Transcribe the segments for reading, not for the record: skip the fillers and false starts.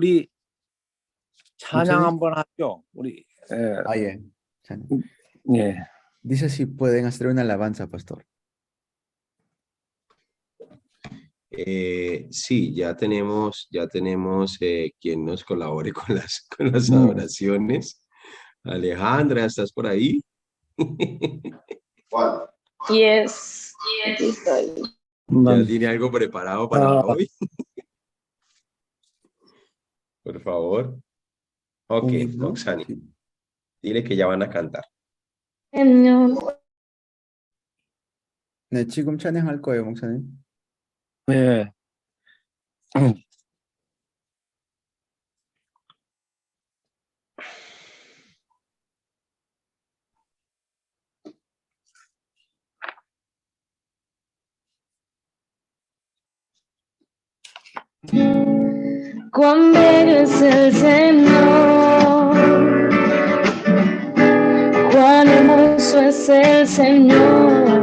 우리 찬양 한번 하죠. 우리 Yeah. 예. Dice si pueden hacer una alabanza, pastor. Sí, ya tenemos quien nos colabore con las adoraciones. Alejandra, ¿estás por ahí? Yes. Aquí estoy. ¿Ya tiene algo preparado para hoy? Por favor. Ok, Moxani. Dile que ya van a cantar. Señor. 네, 지금 찬양할 거예요, 목사님. 네. Cuán bello es el Señor, cuán hermoso es el Señor,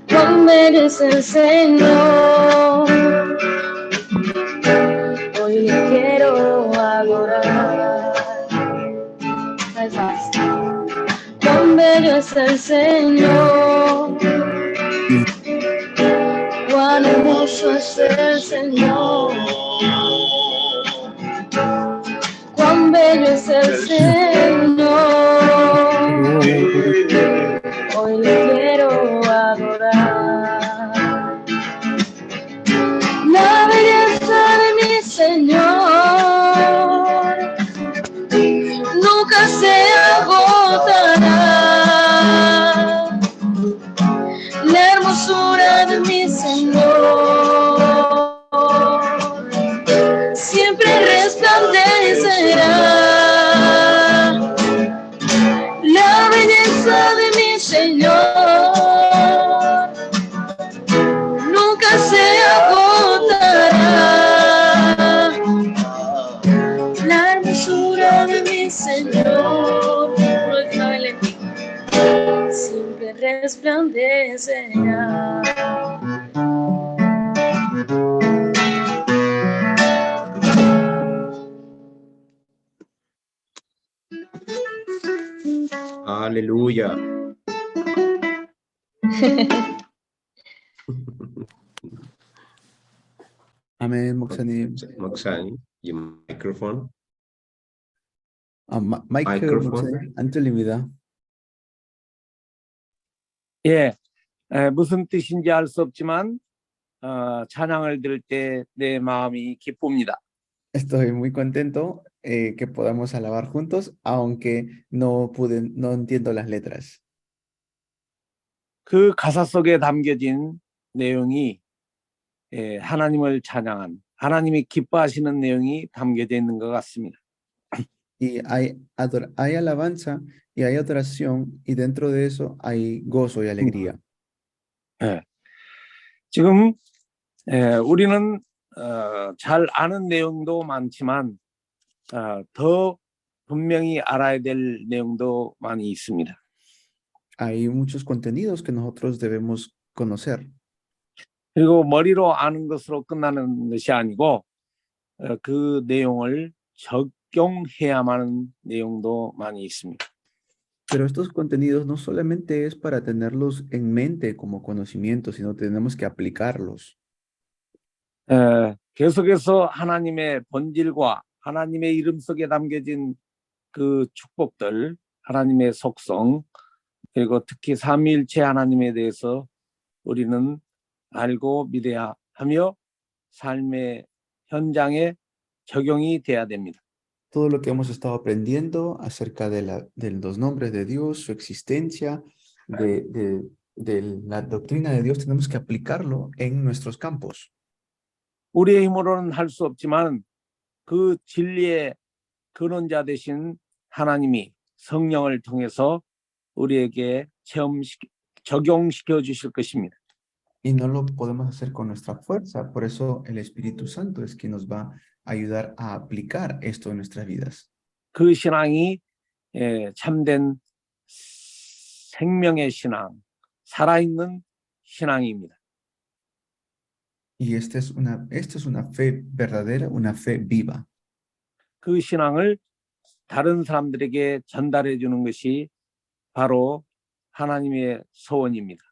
cuán bello es el Señor, hoy le quiero adorar. Cuán bello es el Señor, cuán hermoso es el Señor, cuán bello es el Señor, hoy le quiero adorar. La belleza de mi Señor nunca se agotará. La hermosura de mi Señor siempre resplandecerá. La belleza de mi Señor nunca se agotará. La hermosura de mi Señor siempre resplandecerá. Aleluya. 아멘, 목사님. Moxani, your microphone. 마이크 마이크로폰. 목사님 안 들립니다. 예. 무슨 뜻인지 알 수 없지만 찬양을 들을 때 내 마음이 기쁩니다. Estoy muy contento que podamos alabar juntos, aunque no entiendo las letras. 그 가사 속에 담겨진 내용이 하나님을 찬양한, 하나님이 기뻐하시는 내용이 담겨져 있는 것 같습니다. Y hay alabanza y hay adoración, y dentro de eso hay gozo y alegría. 예. 지금 우리는 잘 아는 내용도 많지만 더 분명히 알아야 될 내용도 많이 있습니다. Hay muchos contenidos que nosotros debemos conocer. 그리고 머리로 아는 것으로 끝나는 것이 아니고 그 내용을 적용해야만 하는 내용도 많이 있습니다. Pero estos contenidos no solamente es para tenerlos en mente como conocimiento, sino tenemos que aplicarlos. 계속해서 하나님의 본질과 하나님의 이름 속에 담겨진 그 축복들, 하나님의 속성, 그리고 특히 삼위일체 하나님에 대해서 우리는 알고 믿어야 하며 삶의 현장에 적용이 돼야 됩니다. Todo lo que hemos estado aprendiendo acerca de los nombres de Dios, su existencia, de la doctrina de Dios, tenemos que aplicarlo en nuestros campos. 우리의 힘으로는 할 수 없지만 그 진리의 근원자 되신 하나님이 성령을 통해서 우리에게 적용시켜 주실 것입니다. Y no lo podemos hacer con nuestra fuerza, por eso el Espíritu Santo es quien nos va a ayudar a aplicar esto en nuestras vidas. 그 신앙이 참된 생명의 신앙, 살아있는 신앙입니다. Y esta es una fe verdadera, una fe viva. 그 신앙을 다른 사람들에게 전달해 주는 것이 바로 하나님의 소원입니다.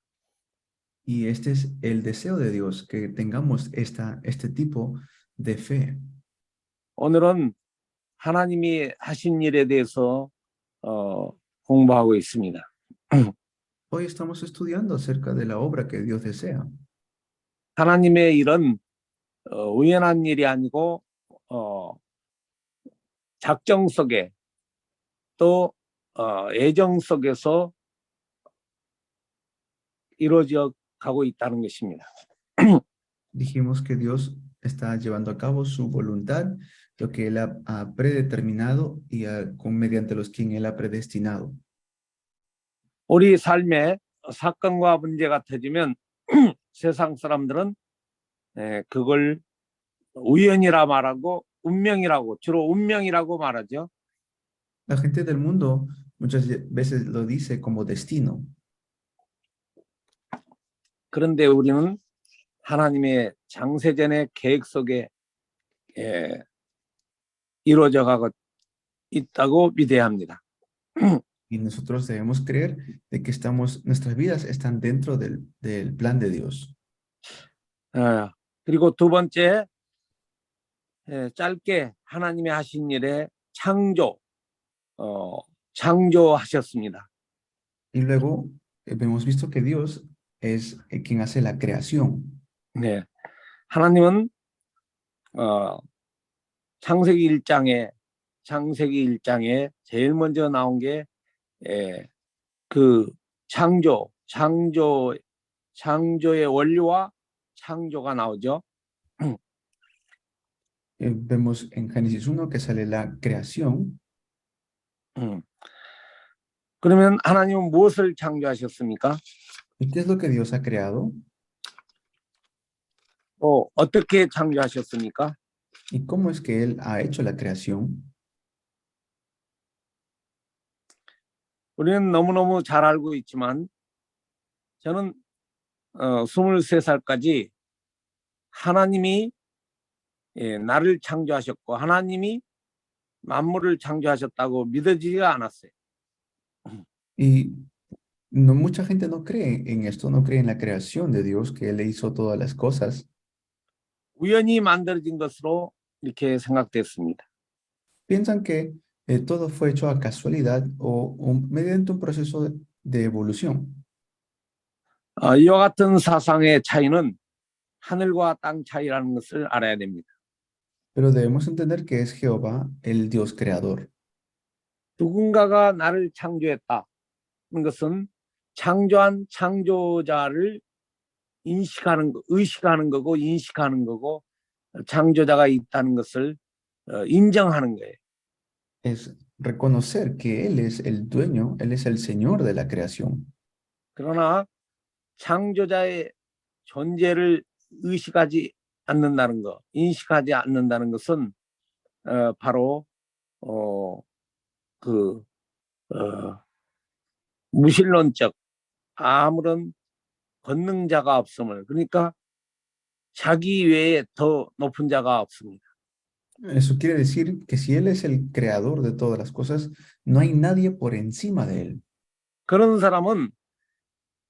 Y este es el deseo de Dios, que tengamos este tipo de fe. 오늘은 하나님이 하신 일에 대해서 공부하고 있습니다. Hoy estamos estudiando acerca de la obra que Dios desea. 하나님의 일은 우연한 일이 아니고 작정 속에 또 애정 속에서 이루어져 가고 있다는 것입니다. Dijimos que Dios está llevando a cabo su voluntad, lo que Él ha predeterminado y mediante los quien Él ha predestinado. 우리 삶에 사건과 문제가 터지면 세상 사람들은 그걸 우연이라 말하고 운명이라고, 주로 운명이라고 말하죠. La gente del mundo muchas veces lo dice como destino. 그런데 우리는 하나님의 장세전의 계획 속에 이루어져 가고 있다고 믿어야 합니다. Y nosotros debemos creer de que nuestras vidas están dentro del plan de Dios. 그리고 두 번째, 짧게 하나님이 하신 일에 창조하셨습니다. Y luego hemos visto que Dios es quien hace la creación. 네, 하나님은 창세기 1장에 제일 먼저 나온 게 그 창조의 원리와 창조가 나오죠. Vemos en Génesis 1 que sale la creación. 그러면 하나님은 무엇을 창조하셨습니까? ¿Y qué es lo que Dios ha creado? 어떻게 창조하셨습니까? ¿Y cómo es que Él ha hecho la creación? 우리는 너무너무 잘 알고 있지만 저는 23살까지 하나님이 나를 창조하셨고 하나님이 만물을 창조하셨다고 믿어지지가 않았어요. Y mucha gente no cree en esto, no cree en la creación de Dios, que Él hizo todas las cosas. 우연히 만들어진 것으로 이렇게 생각됐습니다. Piensan que todo fue hecho a casualidad o mediante un proceso de evolución. 이와 같은 사상의 차이는 하늘과 땅 차이라는 것을 알아야 됩니다. Pero debemos entender que es Jehová el Dios creador. 누군가가 나를 창조했다는 것은 창조한 창조자를 의식하는 거고 인식하는 거고 창조자가 있다는 것을 인정하는 거예요. Es reconocer que Él es el dueño, Él es el Señor de la creación. 그러나 창조자의 존재를 의식하지 않는다는 것, 인식하지 않는다는 것은 바로 무신론적 아무런 권능자가 없음을, 그러니까 자기 외에 더 높은 자가 없습니다. Eso quiere decir que si Él es el creador de todas las cosas, no hay nadie por encima de Él. 그런 사람은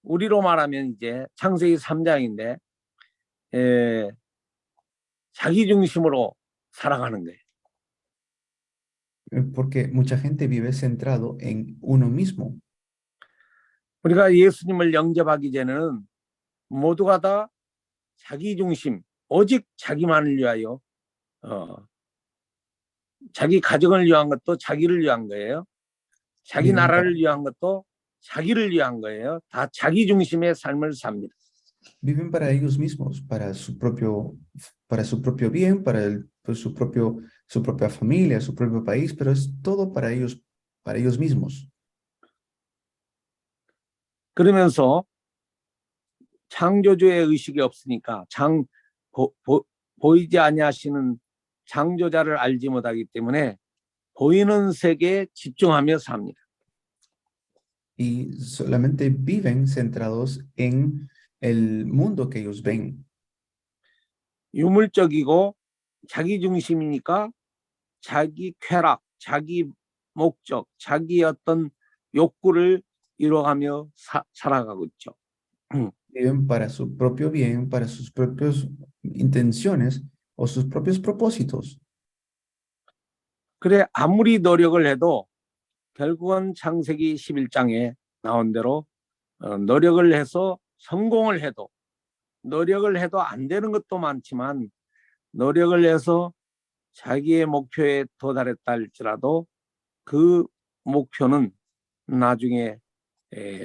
우리로 말하면 이제 창세기 3장인데 자기 중심으로 살아가는 거예요. Porque mucha gente vive centrado en uno mismo. 우리가 예수님을 영접하기 전에는 모두가 다 자기 중심, 오직 자기만을 위하여 자기 가정을 위한 것도 자기를 위한 거예요. 자기 나라를 위한 것도 자기를 위한 거예요. 다 자기 중심의 삶을 삽니다. Viven para ellos mismos, para su propio bien, su propia familia, su propio país, pero es todo para ellos mismos. 그러면서 창조주의 의식이 없으니까 보이지 아니하시는 창조자를 알지 못하기 때문에 보이는 세계에 집중하며 삽니다. Y solamente viven centrados en el mundo que ellos ven. 유물적이고 자기 중심이니까 자기 쾌락, 자기 목적, 자기 어떤 욕구를 이뤄가며 살아가고 있죠. Viven para su propio bien, para sus propias intenciones o sus propios propósitos. 그래 아무리 노력을 해도 결국은 창세기 11장에 나온 대로 노력을 해서 성공을 해도 노력을 해도 안 되는 것도 많지만 노력을 해서 자기의 목표에 도달했다 할지라도 그 목표는 나중에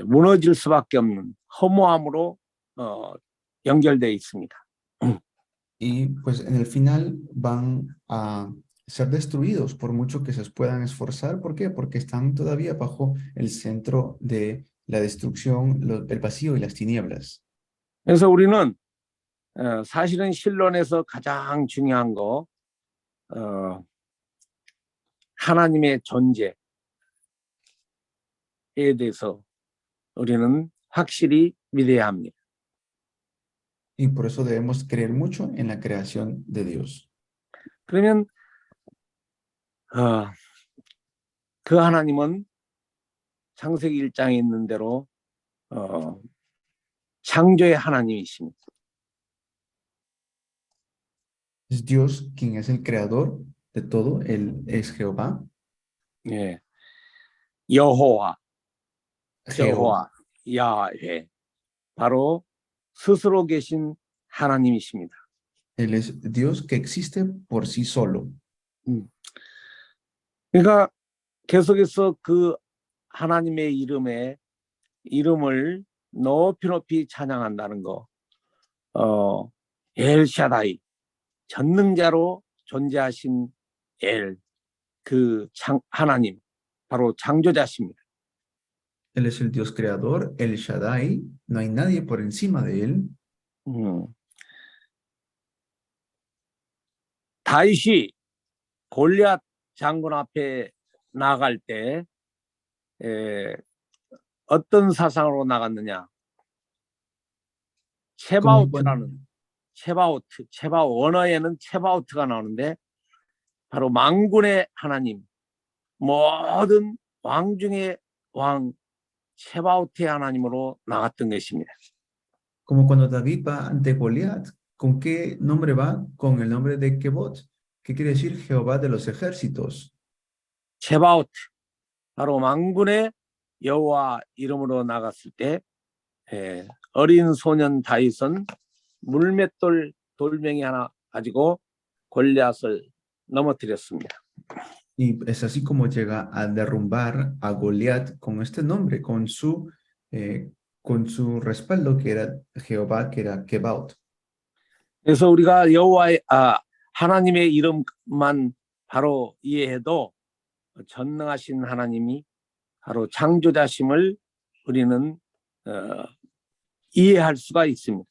무너질 수밖에 없는 허무함으로 연결되어 있습니다. Y pues en el final van a ser destruidos por mucho que se puedan esforzar. ¿Por qué? Porque están todavía bajo el centro de la destrucción, el vacío y las tinieblas. 그래서 우리는 사실은 신론에서 가장 중요한 거 하나님의 존재에 대해서 우리는 확실히 믿어야 합니다. Y por eso debemos creer mucho en la creación de Dios. 그러면 그 하나님은 창세기 1장에 있는 대로 창조의 하나님이십니다. Es Dios quien es el creador de todo, Él es Jehová. 예. 여호와, Jehová. 여호와, 야훼 바로 스스로 계신 하나님이십니다. Él es Dios que existe por sí solo. 그러니까 계속해서 그 하나님의 이름을 높이 찬양한다는 거. 엘샤다이 전능자로 존재하신 그 하나님 바로 창조자십니다. Él es el Dios creador, el Shaddai. No hay nadie por encima de él. 다윗이 골리앗 장군 앞에 나갈 때 어떤 사상으로 나갔느냐? 체바오트라는 원어에는 체바오트가 나오는데 바로 만군의 하나님, 모든 왕 중에 왕 체바오트의 하나님으로 나갔던 것입니다. Como cuando David va ante Goliat, ¿con qué nombre va? Con el nombre de Kebot, que quiere decir Jehová de los ejércitos. 체바오트, 바로 만군의 여호와 이름으로 나갔을 때 어린 소년 다윗은 물맷돌 돌멩이 하나 가지고 골리앗을 넘어뜨렸습니다. Y es así como llega a derrumbar a Goliat con este nombre, con su respaldo que era Jehová, que era Kebaot. 그래서 우리가 하나님의 이름만 바로 이해해도 전능하신 하나님이 바로 창조자심을 우리는 이해할 수가 있습니다.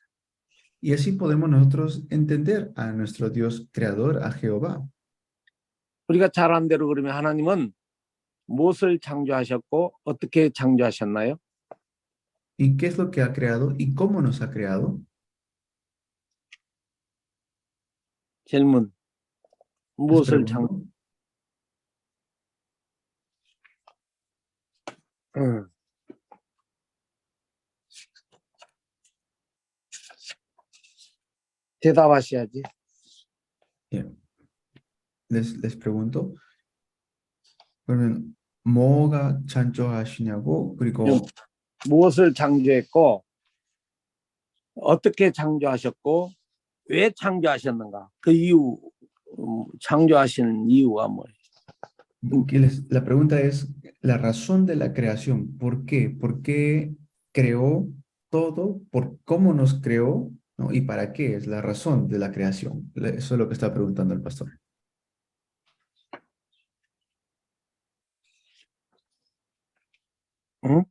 Y así podemos nosotros entender a nuestro Dios creador, a Jehová. 우리가 잘 아는 대로 그러면 하나님은 무엇을 창조하셨고 어떻게 창조하셨나요? ¿Y qué es lo que ha creado y cómo nos ha creado? 질문. Les 무엇을 pregunto. 대답하셔야지. Bien. Les pregunto. 그러면 뭐가 창조하시냐고, 그리고 무엇을 창조했고 어떻게 창조하셨고 왜 창조하셨는가? 그 이유, 창조하시는 이유가 뭐예요? la pregunta es la razón de la creación. ¿Por qué? ¿Por qué creó todo? ¿Por cómo nos creó? ¿No? ¿Y para qué es la razón de la creación? Eso es lo que está preguntando el pastor. 응?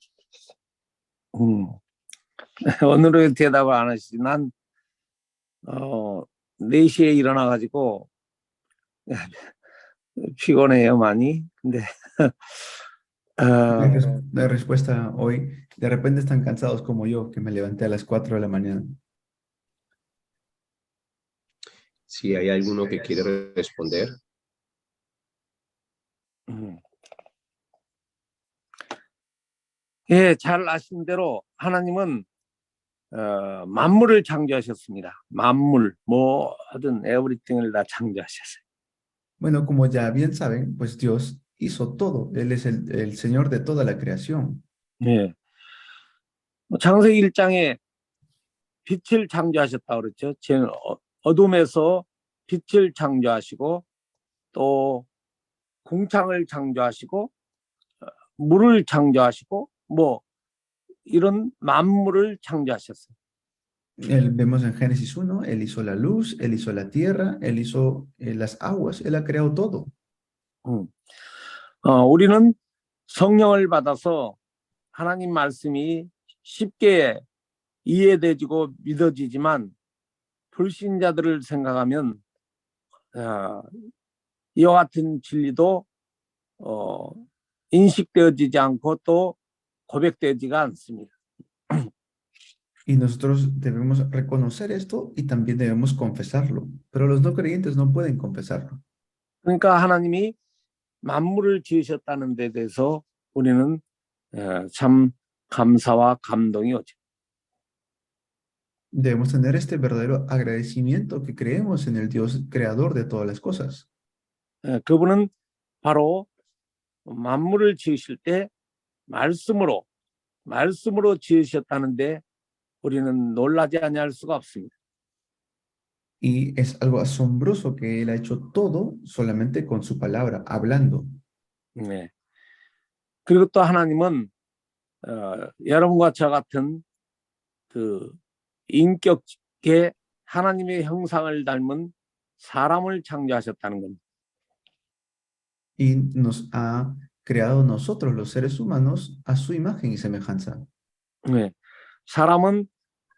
오늘은 대답을 안 하시지. 난 4시에 일어나가지고 피곤해요 많이. 근데 La respuesta hoy, de repente están cansados como yo, que me levanté a las 4 de la mañana. Si hay alguno que quiere responder. 예, 잘 아신 대로 하나님은 만물을 창조하셨습니다. 만물, 모든 에브리띵을 다 창조하셨어요. Bueno, como ya bien saben, pues Dios hizo todo. Él es el Señor de toda la creación. 예. 창세기 1장에 빛을 창조하셨다고 그랬죠. 어둠에서 빛을 창조하시고 또 궁창을 창조하시고 물을 창조하시고 뭐 이런 만물을 창조하셨어요. Vemos en Génesis 1, Él hizo la luz, Él hizo la tierra, Él hizo las aguas, Él ha creado todo. 우리는 성령을 받아서 하나님 말씀이 쉽게 이해되지고 믿어지지만 불신자들을 생각하면 이와 같은 진리도 인식되어지지 않고 또 고백되지가 않습니다. Y nosotros debemos reconocer esto y también debemos confesarlo. Pero los no creyentes no pueden confesarlo. 그러니까 하나님이 만물을 지으셨다는 데 대해서 우리는 참 감사와 감동이 오죠. Debemos tener este verdadero agradecimiento que creemos en el Dios creador de todas las cosas. 그분은 바로 만물을 지으실 때 말씀으로 지으셨다는데 우리는 놀라지 아니할 수가 없습니다. Y es algo asombroso que Él ha hecho todo solamente con su palabra, hablando. 네. 그리고 또 하나님은 여러분과 저 같은 그 인격계 하나님의 형상을 닮은 사람을 창조하셨다는 겁니다. Y nos ha creado nosotros, los seres humanos, a su imagen y semejanza. 네. 사람은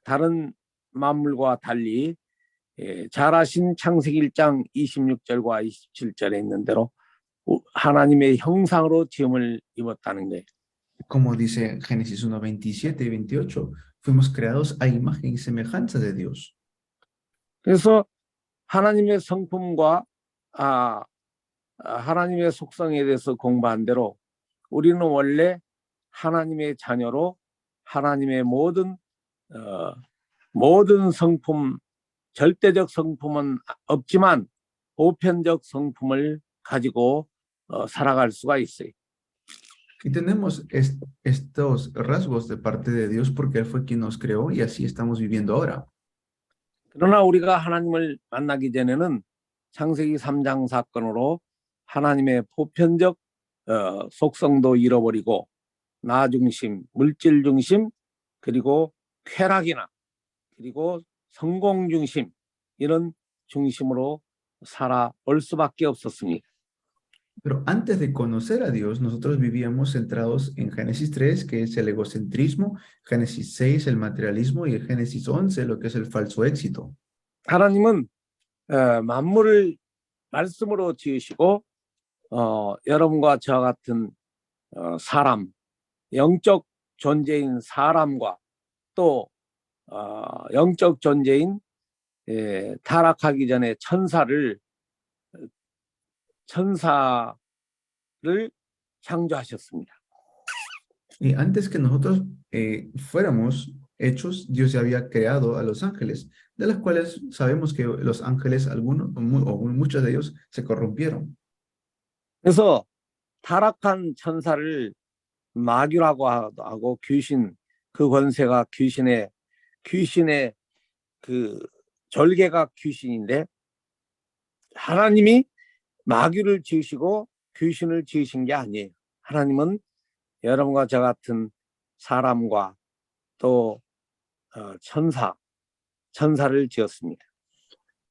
다른 만물과 달리 잘 아신 창세기 1장 26절과 27절에 있는 대로 하나님의 형상으로 지음을 입었다는 거예요. Como dice Génesis 1, 27 y 28, fuimos creados a imagen y semejanza de Dios. 그래서 하나님의 성품과 하나님의 속성에 대해서 공부한 대로 우리는 원래 하나님의 자녀로 하나님의 모든 성품, 절대적 성품은 없지만 보편적 성품을 가지고 살아갈 수가 있어요. Y tenemos estos rasgos de parte de Dios porque Él fue quien nos creó y así estamos viviendo ahora. 그러나 우리가 하나님을 만나기 전에는 창세기 3장 사건으로 하나님의 보편적 속성도 잃어버리고 나 중심, 물질 중심, 그리고 쾌락이나 그리고 성공 중심 이런 중심으로 살아올 수밖에 없었습니다. Pero antes de conocer a Dios, nosotros vivíamos centrados en Génesis 3, que es el egocentrismo, Génesis 6, el materialismo, y el Génesis 11, lo que es el falso éxito. 하나님은 만물을 말씀으로 지으시고 여러분과 저와 같은 사람, 영적 존재인 사람과 또 영적 존재인 타락하기 전에 천사를 창조하셨습니다. Y antes que nosotros fuéramos hechos, Dios ya había creado a los ángeles, de los cuales sabemos que los ángeles, algunos o muchos de ellos, se corrompieron. 그래서 타락한 천사를 마귀라고 하고 귀신, 그 권세가 귀신의 그 절개가 귀신인데 하나님이 마귀를 지으시고 귀신을 지으신 게 아니에요. 하나님은 여러분과 저 같은 사람과 또 천사를 지었습니다.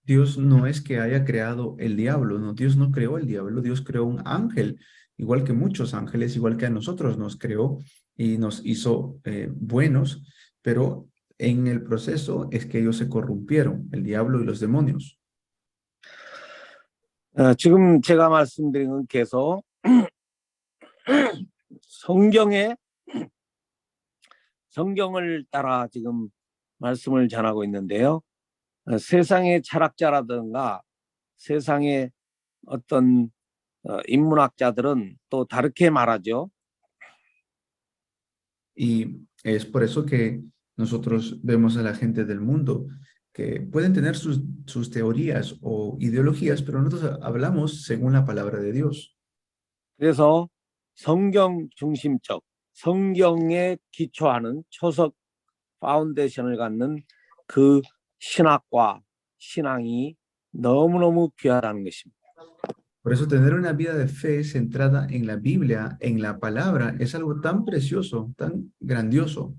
Dios no es que haya creado el diablo, no, Dios no creó el diablo, Dios creó un ángel, igual que muchos ángeles, igual que a nosotros nos creó y nos hizo buenos, pero en el proceso es que ellos se corrompieron, el diablo y los demonios. 지금 제가 말씀드린 건 계속 성경을 따라 지금 말씀을 전하고 있는데요. 세상의 철학자라든가 세상의 어떤 인문학자들은 또 다르게 말하죠. Y es por eso que nosotros vemos a la gente del mundo que pueden tener sus teorías o ideologías, pero nosotros hablamos según la palabra de Dios. 그래서 성경 중심적, 성경에 기초하는 초석 파운데이션을 갖는 그 신학과 신앙이 너무너무 귀하다는 것입니다. Por eso tener una vida de fe centrada en la Biblia, en la palabra, es algo tan precioso, tan grandioso.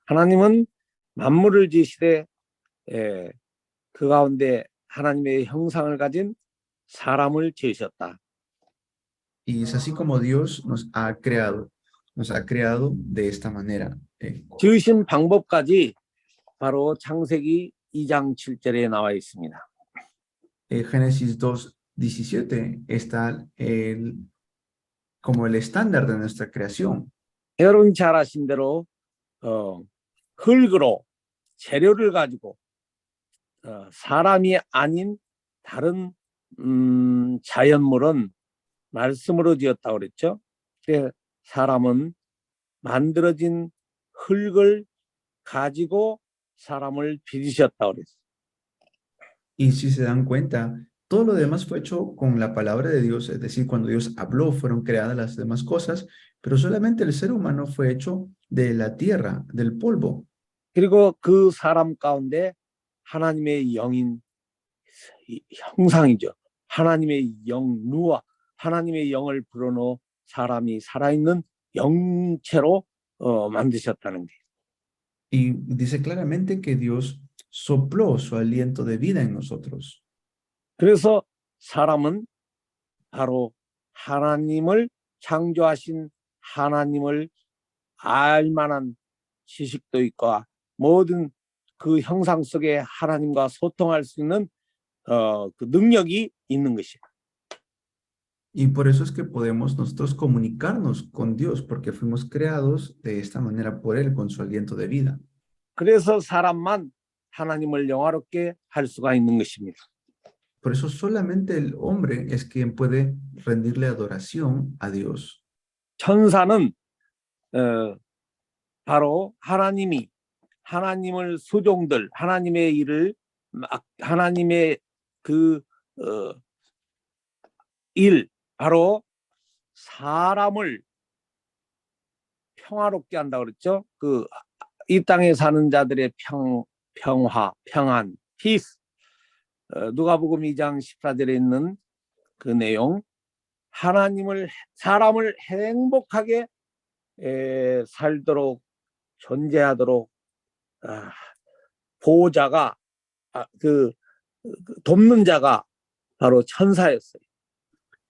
하나님은 만물을 지으시되 그 가운데 하나님의 형상을 가진 사람을 지으셨다. Y es así como Dios nos ha creado de esta manera. 지으신 방법까지 바로 창세기 2장 7절에 나와 있습니다. Génesis 2:17 está como el estándar de nuestra creación. 여러분 잘 아신 대로 흙으로 재료를 가지고 사람이 아닌 다른 자연물은 말씀으로 지었다고 그랬죠. 사람은 만들어진 흙을 가지고 사람을 빚으셨다고 그랬어요. Y si se dan cuenta, todo lo demás fue hecho con la palabra de Dios, es decir, cuando Dios habló, fueron creadas las demás cosas, pero solamente el ser humano fue hecho de la tierra, del polvo. 그리고 그 사람 가운데 하나님의 영인 형상이죠. 하나님의 영 누아, 하나님의 영을 불어넣어 사람이 살아있는 영체로 만드셨다는 게. Y dice claramente que Dios sopló su aliento de vida en nosotros. 그래서 사람은 바로 하나님을 창조하신 하나님을 알만한 지식도 있고 모든 그 형상 속에 하나님과 소통할 수 있는 그 능력이 있는 것이에요. Y por eso es que podemos nosotros comunicarnos con Dios, porque fuimos creados de esta manera por Él, con su aliento de vida. 그래서 사람만 하나님을 영화롭게 할 수가 있는 것입니다. Por eso solamente el hombre es quien puede rendirle adoración a Dios. 천사는 바로 하나님이 하나님을 수종들 하나님의 일을 하나님의 그 일 바로 사람을 평화롭게 한다고 그랬죠. 그 이 땅에 사는 자들의 평화, 평안, peace. 누가복음 2장 14절에 있는 그 내용, 사람을 행복하게 살도록 존재하도록 보호자가 돕는 자가 바로 천사였어요.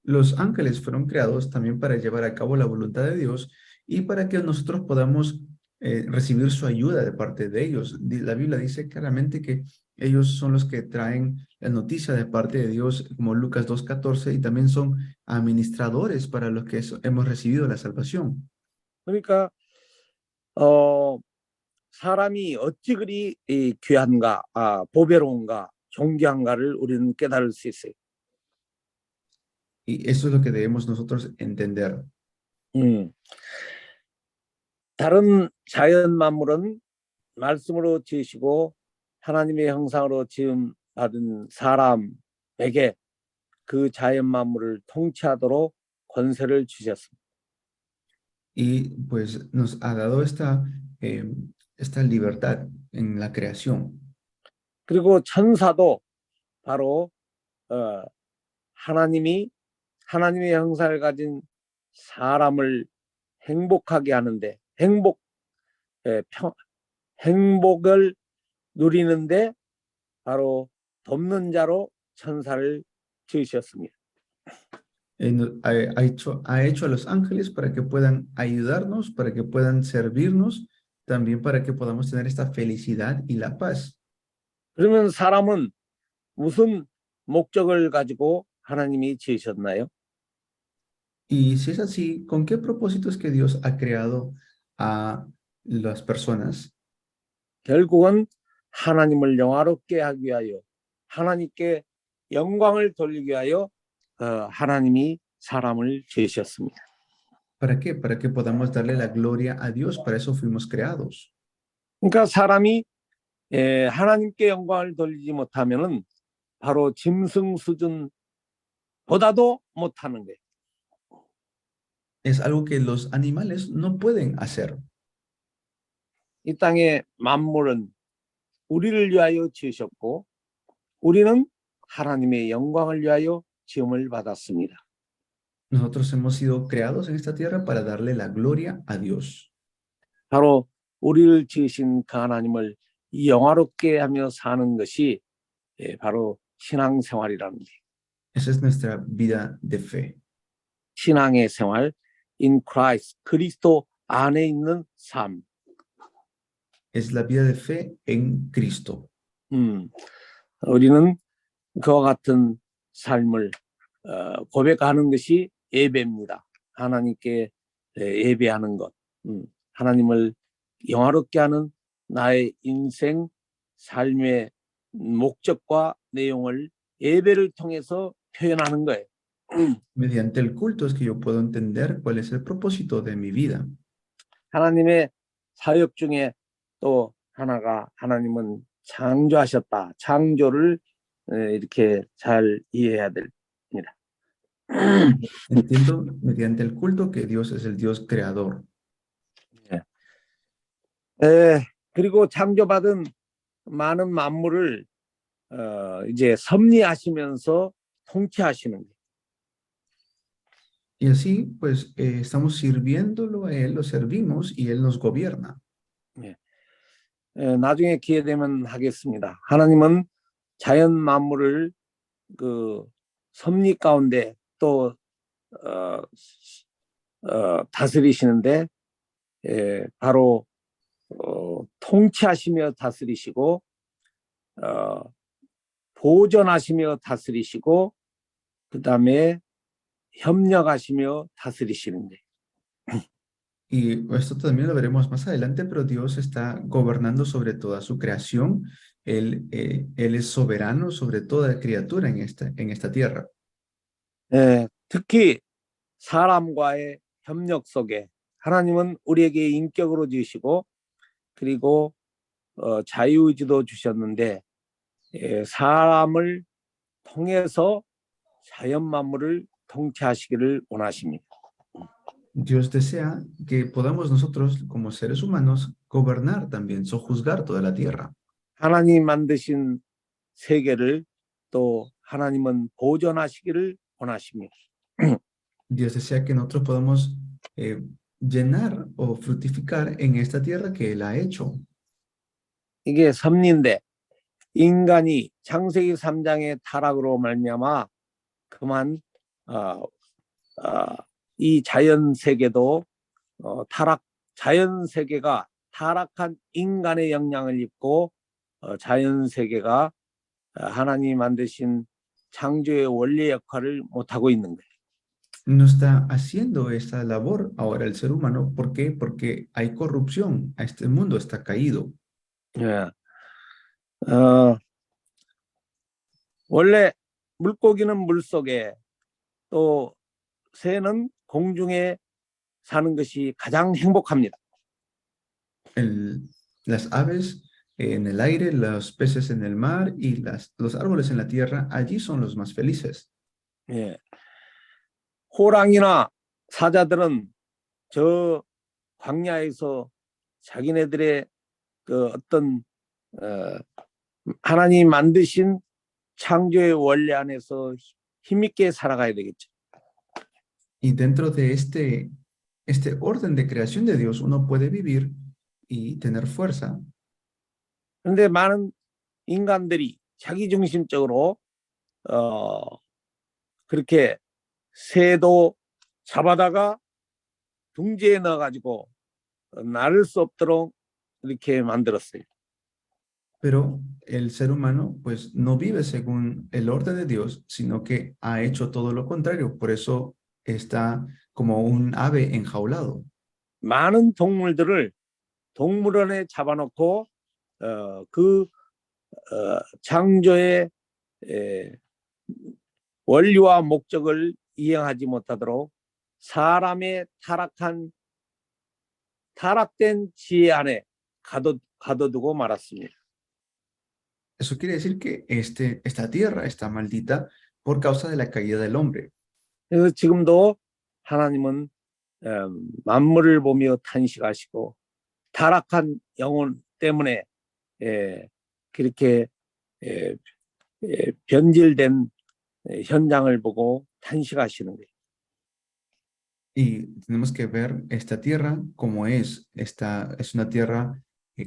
Los ángeles fueron creados también para llevar a cabo la voluntad de Dios y para que nosotros podamos recibir su ayuda de parte de ellos. La Biblia dice claramente que ellos son los que traen la noticia de parte de Dios, como Lucas 2:14, y también son administradores para los que hemos recibido la salvación. 그러니까 사람이 어찌 그리 귀한가, 보배로운가, 존귀한가를 우리는 깨달을 수 있어요. Y eso es lo que debemos nosotros entender. 다른 자연 만물은 말씀으로 지으시고 하나님의 형상으로 지음 받은 사람에게 그 자연 만물을 통치하도록 권세를 주셨습니다. Y pues nos ha dado esta libertad en la creación. 그리고 천사도 바로 하나님의 형상을 가진 사람을 행복하게 하는데 행복을 누리는데 바로 돕는 자로 천사를 지으셨습니다. Ha hecho a los ángeles para que puedan ayudarnos, para que puedan servirnos, también para que podamos tener esta felicidad y la paz. 그러면 사람은 무슨 목적을 가지고 하나님이 지으셨나요? Y si es así, ¿con qué propósito es que Dios ha creado a las personas? 결국은 하나님을 영화롭게 하기 위하여 하나님께 영광을 돌리기 위하여 하나님이 사람을 지으셨습니다. ¿Para qué? Para que podamos darle la gloria a Dios. Para eso fuimos creados. 그러니까 사람이 하나님께 영광을 돌리지 못하면은 바로 짐승 수준보다도 못하는 거예요. Es algo que los animales no pueden hacer. 이 땅의 만물은 우리를 위하여 지으셨고 우리는 하나님의 영광을 위하여 지음을 받았습니다. Nosotros hemos sido creados en esta tierra para darle la gloria a Dios. 바로 우리를 지으신 그 하나님을 영화롭게 하며 사는 것이 바로 신앙생활이라는 거예요. Esa es nuestra vida de fe. 신앙의 생활, in Christ, 그리스도 안에 있는 삶. Es la vida de fe en Cristo. 우리는 그와 같은 삶을 고백하는 것이 예배입니다. 하나님께 예배하는 것, 하나님을 영화롭게 하는 나의 인생, 삶의 목적과 내용을 예배를 통해서 표현하는 거예요. Mediante el culto es que yo puedo entender cuál es el propósito de mi vida. 하나님의 사역 중에 또 하나가 하나님은 창조하셨다. 창조를 이렇게 잘 이해해야 됩니다. Entiendo mediante el culto que Dios es el Dios creador. 그리고 창조받은 많은 만물을 이제 섭리하시면서 통치하시는 거예요. Y así, pues, estamos sirviéndolo a Él, lo servimos y Él nos gobierna. 나중에 기회 되면 하겠습니다. 하나님은 자연 만물을 그 섭리 가운데 또 다스리시는데 바로 통치하시며 다스리시고 보존하시며 다스리시고 그 다음에 협력하시며 다스리시는 거예요. Y esto también lo veremos más adelante, pero Dios está gobernando sobre toda su creación. Él es soberano sobre toda criatura en esta tierra. 특히 사람과의 협력 속에 하나님은 우리에게 인격으로 지으시고 그리고 자유의지도 주셨는데 사람을 통해서 자연 만물을 통치하시기를 원하십니다. Dios desea que podamos nosotros como seres humanos gobernar también, sojuzgar toda la tierra. 하나님 만드신 세계를 또 하나님은 보존하시기를 원하십니다. Dios desea que nosotros podamos llenar o fructificar en esta tierra que Él ha hecho. 이게 섭리인데 인간이 창세기 3장의 타락으로 말미암아 그만 이 자연 세계도 자연 세계가 타락한 인간의 영향을 입고 자연 세계가 하나님이 만드신 창조의 원리 역할을 못하고 있는 거예요. No está haciendo esta labor ahora el ser humano. ¿Por qué? Porque hay corrupción. Este mundo está caído. 원래 물고기는 물속에 또 새는 공중에 사는 것이 가장 행복합니다. Las aves en el aire, los peces en el mar y los árboles en la tierra, allí son los más felices. 호랑이나 사자들은 저 광야에서 자기네들의 그 어떤 하나님이 만드신 창조의 원리 안에서 힘있게 살아가야 되겠죠. Y dentro de este orden de creación de Dios, uno puede vivir y tener fuerza. 그런데 많은 인간들이 자기중심적으로 그렇게 새도 잡아다가 둥지에 넣어가지고 나를 수 없도록 이렇게 만들었어요. Pero el ser humano pues no vive según el orden de Dios, sino que ha hecho todo lo contrario. Por eso está como un ave enjaulado. 많은 동물들을 동물원에 잡아놓고 그 창조의 원리와 목적을 이행하지 못하도록 사람의 타락된 지혜 안에 가둬두고 말았습니다. Eso quiere decir que esta tierra está maldita por causa de la caída del hombre. 그래서 지금도 하나님은 만물을 보며 탄식하시고 타락한 영혼 때문에 그렇게 변질된 현장을 보고 탄식하시는 거예요. Y tenemos que ver esta tierra como es. Es una tierra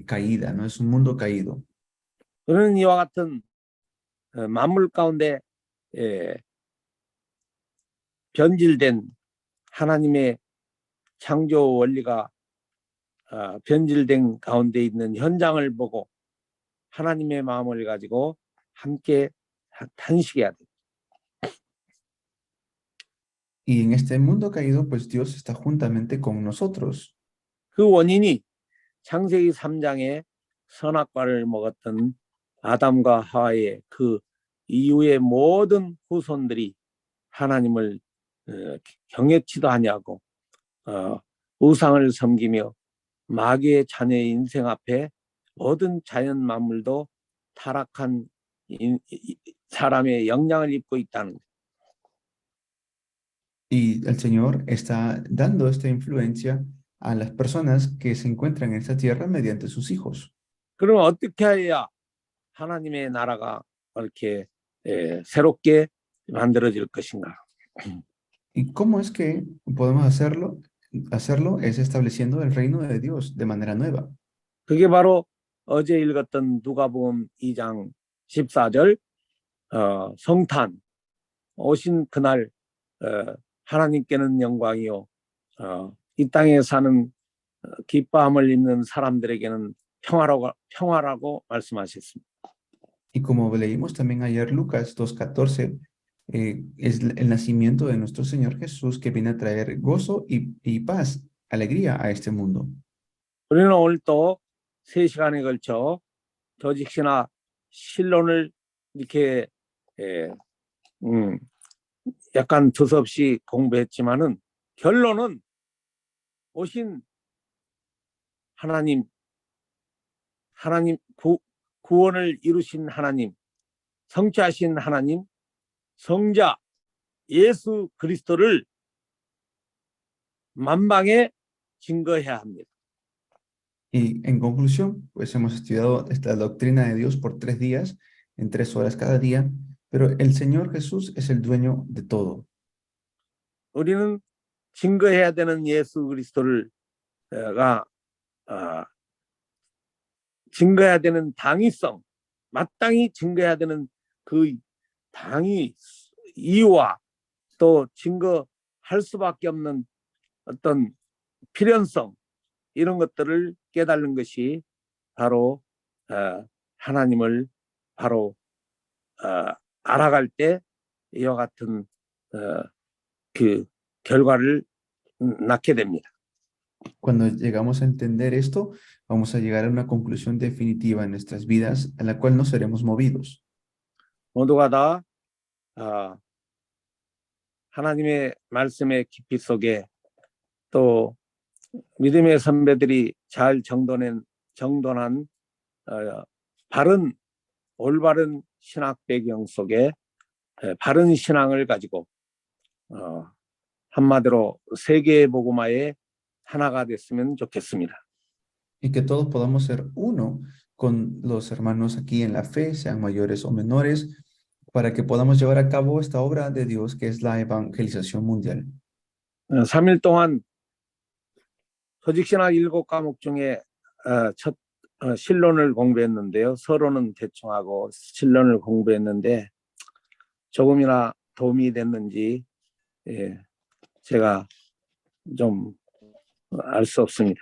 caída, ¿no? Es un mundo caído. 그런 이와 같은 만물 가운데 변질된 하나님의 창조 원리가 변질된 가운데 있는 현장을 보고 하나님의 마음을 가지고 함께 탄식해야 돼요. Y en este mundo caído, pues Dios está juntamente con nosotros. 그 원인이 창세기 3장에 선악과를 먹었던 아담과 하와의 그 이후의 모든 후손들이 하나님을 경외치도 아니하고 우상을 섬기며 마귀의 자녀의 인생 앞에 모든 자연 만물도 타락한 사람의 영향을 입고 있다는 거예요. Y el Señor está dando esta influencia a las personas que se encuentran en esta tierra mediante sus hijos. 그럼 어떻게 해야 하나님의 나라가 이렇게 새롭게 만들어질 것인가? ¿Y cómo es que podemos hacerlo? Hacerlo es estableciendo el reino de Dios de manera nueva. 그게 바로 어제 읽었던 누가복음 2장 14절 성탄 오신 그날 하나님께는 영광이요 이 땅에 사는 기뻐함을 입는 사람들에게는 평화라고 말씀하셨습니다. Y como leímos también ayer Lucas 2:14, es el nacimiento de nuestro Señor Jesús que viene a traer gozo y paz, alegría a este mundo. 우리는 오늘 또 3시간에 걸쳐 조직신화 신론을 이렇게 약간 두서없이 공부했지만은 결론은 오신 하나님 구원을 이루신 하나님, 성취하신 하나님, 성자 예수 그리스도를 만방에 증거해야 합니다. Y en conclusión, pues hemos estudiado esta doctrina de Dios por 3 días, en 3 horas cada día, pero el Señor Jesús es el dueño de todo. 우리는 증거해야 되는 예수 그리스도를 증거해야 되는 당위성, 마땅히 증거해야 되는 그 당위 이유와 또 증거할 수밖에 없는 어떤 필연성 이런 것들을 깨달는 것이 바로 하나님을 바로 알아갈 때 이와 같은 그 결과를 낳게 됩니다. Cuando llegamos a entender esto, vamos a llegar a una conclusión definitiva en nuestras vidas, a la cual no seremos movidos. 모두가 다 하나님의 말씀의 깊이 속에 또 믿음의 선배들이 잘 정돈한 올바른 신학 배경 속에 바른 신앙을 가지고 한마디로 세계의 복음화의 하나가 됐으면 좋겠습니다. Y que todos podamos ser uno con los hermanos aquí en la fe, sean mayores o menores, para que podamos llevar a cabo esta obra de Dios que es la evangelización mundial. 3일 동안 조직신학 7과목 중에 첫 신론을 공부했는데요. 서론은 대충 하고 신론을 공부했는데 조금이나 도움이 됐는지 제가 좀 알 수 없습니다.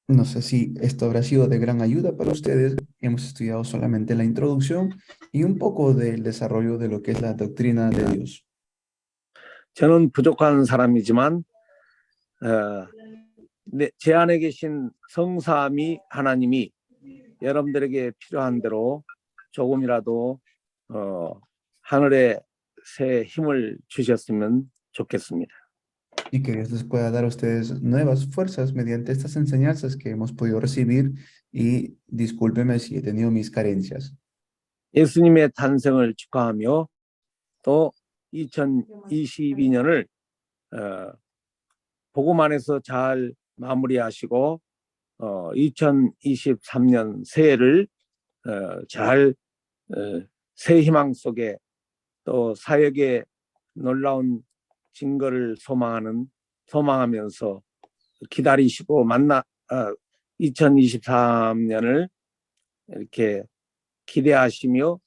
No sé si esto habrá sido de gran ayuda para ustedes. Hemos estudiado solamente la introducción y un poco del desarrollo de lo que es la doctrina de Dios. 저는 부족한 사람이지만 제 안에 계신 성삼위 하나님이 여러분들에게 필요한 대로 조금이라도 하늘의 새 힘을 주셨으면 좋겠습니다. Y que Dios les pueda dar a ustedes nuevas fuerzas mediante estas enseñanzas que hemos podido recibir. Y discúlpeme si he tenido mis carencias. 예수님의 탄생을 축하하며 또 2022년을 복음 안에서 잘 마무리하시고 2023년 새해를 잘 새 희망 속에 또 사역의 놀라운 증거를 소망하면서 기다리시고 2023년을 이렇게 기대하시며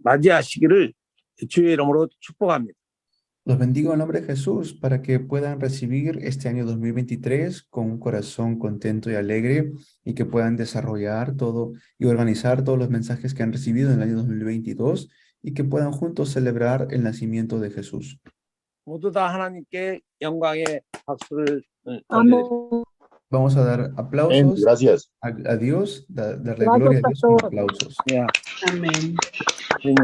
맞이하시기를 주의 이름으로 축복합니다. Los bendigo en nombre de Jesús para que puedan recibir este año 2023 con un corazón contento y alegre y que puedan desarrollar todo y organizar todos los mensajes que han recibido en el año 2022 y que puedan juntos celebrar el nacimiento de Jesús. 모두 다 하나님께 영광의 박수를 Amén. Vamos a dar aplausos Gracias. a Dios, darle Gracias, gloria a Dios con pastor. aplausos. 야, Amén. 주님